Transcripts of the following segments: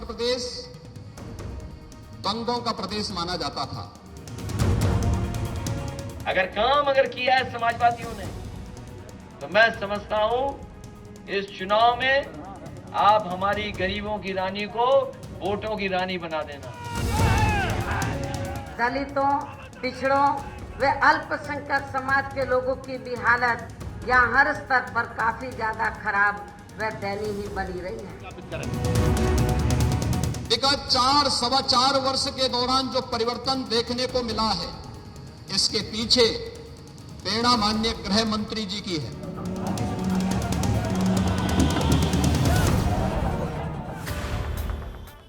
प्रदेश दंगों का प्रदेश माना जाता था। अगर किया है समाजवादियों ने, तो मैं समझता हूं इस चुनाव में आप हमारी गरीबों की रानी को वोटों की रानी बना देना। दलितों, पिछड़ों व अल्पसंख्यक समाज के लोगों की भी हालत यहाँ हर स्तर पर काफी ज्यादा खराब व दयनीय ही बनी रही है। विगत 4-4.25 वर्ष के दौरान जो परिवर्तन देखने को मिला है, इसके पीछे प्रेरणा माननीय गृह मंत्री जी की है।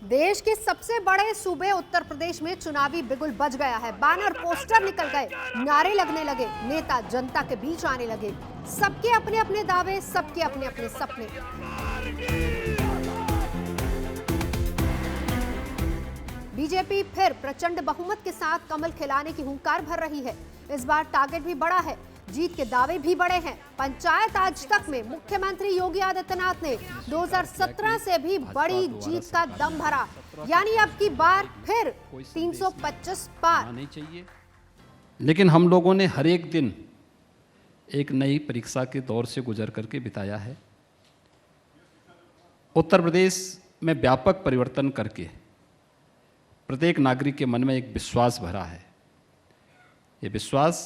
देश के सबसे बड़े सूबे उत्तर प्रदेश में चुनावी बिगुल बज गया है। बैनर, पोस्टर निकल गए, नारे लगने लगे, नेता जनता के बीच आने लगे। सबके अपने अपने दावे, सबके अपने अपने सपने। बीजेपी फिर प्रचंड बहुमत के साथ कमल खिलाने की हुंकार भर रही है। इस बार टारगेट भी बड़ा है, जीत के दावे भी बड़े हैं। पंचायत आज तक में मुख्यमंत्री योगी आदित्यनाथ ने 2017 से भी बड़ी जीत का दम भरा, यानी अब की बार फिर 325 पार नहीं चाहिए। लेकिन हम लोगों ने हर एक दिन एक नई परीक्षा के दौर से गुजर करके बिताया है। उत्तर प्रदेश में व्यापक परिवर्तन करके प्रत्येक नागरिक के मन में एक विश्वास भरा है। ये विश्वास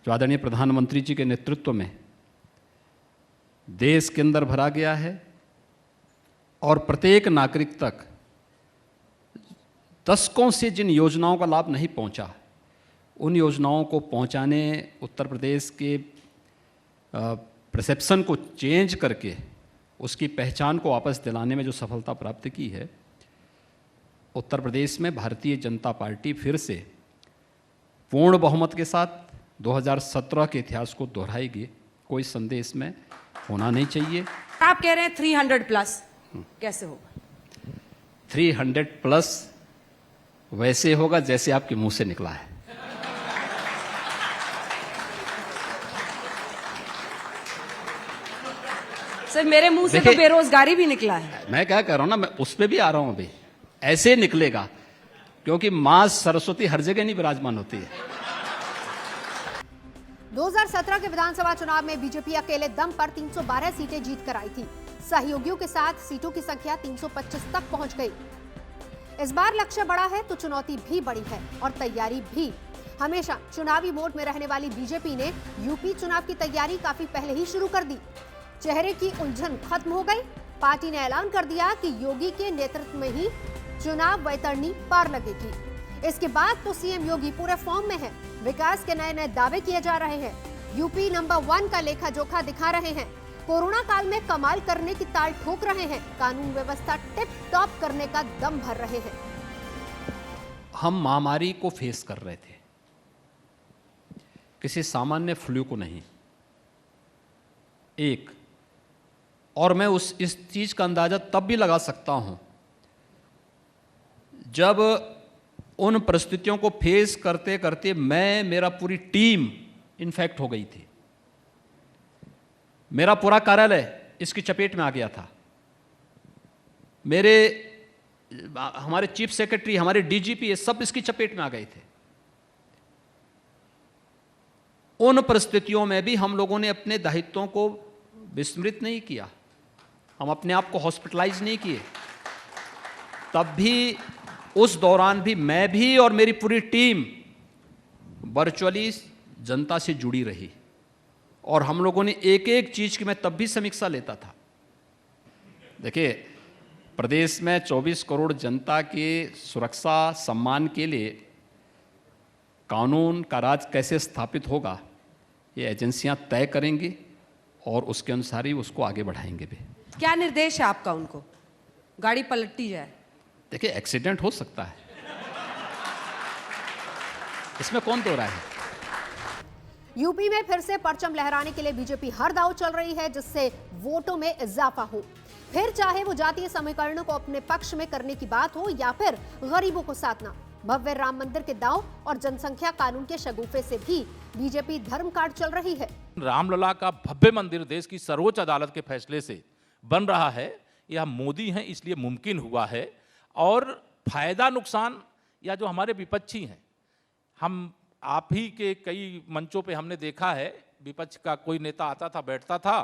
जो आदरणीय प्रधानमंत्री जी के नेतृत्व में देश के अंदर भरा गया है और प्रत्येक नागरिक तक दशकों से जिन योजनाओं का लाभ नहीं पहुंचा, उन योजनाओं को पहुंचाने, उत्तर प्रदेश के परसेप्शन को चेंज करके उसकी पहचान को वापस दिलाने में जो सफलता प्राप्त की है, उत्तर प्रदेश में भारतीय जनता पार्टी फिर से पूर्ण बहुमत के साथ 2017 के इतिहास को दोहराएगी। कोई संदेह इसमें होना नहीं चाहिए। आप कह रहे हैं 300 प्लस, कैसे होगा? 300 प्लस वैसे होगा जैसे आपके मुंह से निकला है। सर मेरे मुंह से तो बेरोजगारी भी निकला है। मैं क्या कह रहा हूं ना, मैं उस पर भी आ रहा हूं। अभी ऐसे निकलेगा क्योंकि मां सरस्वती हर जगह नहीं विराजमान होती है। 2017 के विधानसभा चुनाव में बीजेपी अकेले दम पर 312 सीटें जीत कर आई थी। सहयोगियों के साथ सीटों की संख्या 325 तक पहुंच गई। इस बार लक्ष्य बड़ा है तो चुनौती भी बड़ी है और तैयारी भी। हमेशा चुनावी मोड में रहने वाली बीजेपी ने यूपी चुनाव की तैयारी काफी पहले ही शुरू कर दी। चेहरे की उलझन खत्म हो गई। पार्टी ने ऐलान कर दिया कि योगी के नेतृत्व में ही चुनाव वैतरणी पार लगेगी। इसके बाद तो सीएम योगी पूरे फॉर्म में है। विकास के नए नए दावे किए जा रहे हैं। यूपी नंबर 1 का लेखा जोखा दिखा रहे हैं। कोरोना काल में कमाल करने की ताल ठोक रहे हैं। कानून व्यवस्था टिप टॉप करने का दम भर रहे हैं। हम महामारी को फेस कर रहे थे, किसी सामान्य फ्लू को नहीं। एक और मैं इस चीज का अंदाजा तब भी लगा सकता हूं जब उन परिस्थितियों को फेस करते करते मेरा पूरी टीम इन्फेक्ट हो गई थी। मेरा पूरा कार्यालय इसकी चपेट में आ गया था। हमारे चीफ सेक्रेटरी, हमारे डीजीपी, ये सब इसकी चपेट में आ गए थे। उन परिस्थितियों में भी हम लोगों ने अपने दायित्वों को विस्मृत नहीं किया। हम अपने आप को हॉस्पिटलाइज नहीं किए। तब भी, उस दौरान भी मैं भी और मेरी पूरी टीम वर्चुअली जनता से जुड़ी रही और हम लोगों ने एक एक चीज की मैं तब भी समीक्षा लेता था। देखिए, प्रदेश में 24 करोड़ जनता के सुरक्षा सम्मान के लिए कानून का राज कैसे स्थापित होगा, ये एजेंसियां तय करेंगी और उसके अनुसार ही उसको आगे बढ़ाएंगे भी। क्या निर्देश है आपका उनको? गाड़ी पलटती जाए? देखिए, एक्सीडेंट हो सकता है, इसमें कौन दो राय है। यूपी में फिर से परचम लहराने के लिए बीजेपी हर दांव चल रही है, जिससे वोटों में इजाफा हो। फिर चाहे वो जातीय समीकरणों को अपने पक्ष में करने की बात हो या फिर गरीबों को साधना। भव्य राम मंदिर के दांव और जनसंख्या कानून के शगुफे से भी बीजेपी धर्म काट चल रही है। रामलला का भव्य मंदिर देश की सर्वोच्च अदालत के फैसले से बन रहा है। यह मोदी हैं इसलिए मुमकिन हुआ है। और फायदा नुकसान या जो हमारे विपक्षी हैं, हम आप ही के कई मंचों पे हमने देखा है, विपक्ष का कोई नेता आता था, बैठता था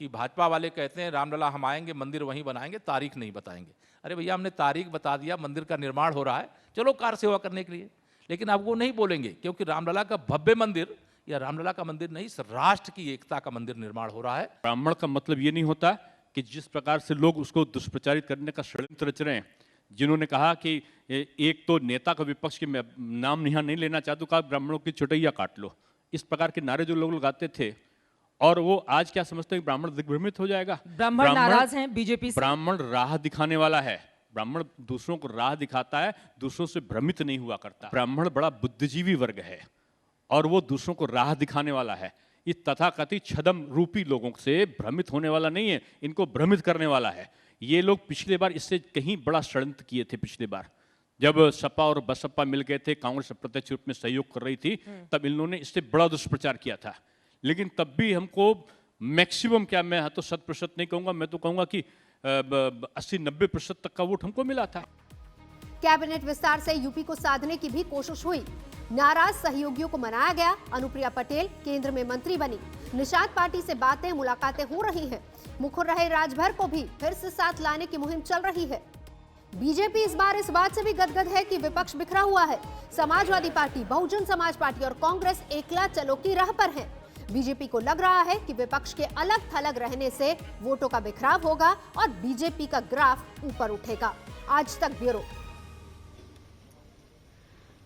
कि भाजपा वाले कहते हैं रामलला हम आएंगे, मंदिर वहीं बनाएंगे, तारीख नहीं बताएंगे। अरे भैया हमने तारीख बता दिया, मंदिर का निर्माण हो रहा है, चलो कार सेवा करने के लिए। लेकिन अब वो नहीं बोलेंगे क्योंकि रामलला का भव्य मंदिर या रामलला का मंदिर नहीं, इस राष्ट्र की एकता का मंदिर निर्माण हो रहा है। ब्राह्मण का मतलब ये नहीं होता कि जिस प्रकार से लोग उसको दुष्प्रचारित करने का षड्यंत्र रच रहे हैं, जिन्होंने कहा कि एक तो नेता का विपक्ष के नाम यहाँ नहीं लेना चाहते, कहा ब्राह्मणों की चुटैया काट लो, इस प्रकार के नारे जो लोग लगाते थे, और वो आज क्या समझते हैं ब्राह्मण दिग्भ्रमित हो जाएगा। ब्राह्मण नाराज हैं बीजेपी से। ब्राह्मण राह दिखाने वाला है, ब्राह्मण दूसरों को राह दिखाता है, दूसरों से भ्रमित नहीं हुआ करता। ब्राह्मण बड़ा बुद्धिजीवी वर्ग है और वो दूसरों को राह दिखाने वाला है। इस तथाकथित छदम रूपी लोगों से भ्रमित होने वाला नहीं है, इनको भ्रमित करने वाला है। ये लोग पिछले बार इससे कहीं बड़ा षड्यंत्र किए थे। पिछले बार जब सपा और बसपा मिल गए थे, कांग्रेस अप्रत्यक्ष रूप में सहयोग कर रही थी, तब इन लोगों ने इससे बड़ा दुष्प्रचार किया था। लेकिन तब भी हमको मैक्सिमम, क्या मैं तो 100% नहीं कहूंगा, मैं तो कहूंगा कि 80-90% तक का वोट हमको मिला था। कैबिनेट विस्तार से यूपी को साधने की भी कोशिश हुई, नाराज सहयोगियों को मनाया गया। अनुप्रिया पटेल केंद्र में मंत्री बनी। निषाद पार्टी से बातें मुलाकातें हो रही हैं। मुखर रहे राजभर को भी फिर से साथ लाने की मुहिम चल रही है। बीजेपी इस बार इस बात से भी गदगद है कि विपक्ष बिखरा हुआ है। समाजवादी पार्टी, बहुजन समाज पार्टी और कांग्रेस एकला चलो की राह पर हैं। बीजेपी को लग रहा है कि विपक्ष के अलग थलग रहने से वोटों का बिखराव होगा और बीजेपी का ग्राफ ऊपर उठेगा। आज तक ब्यूरो।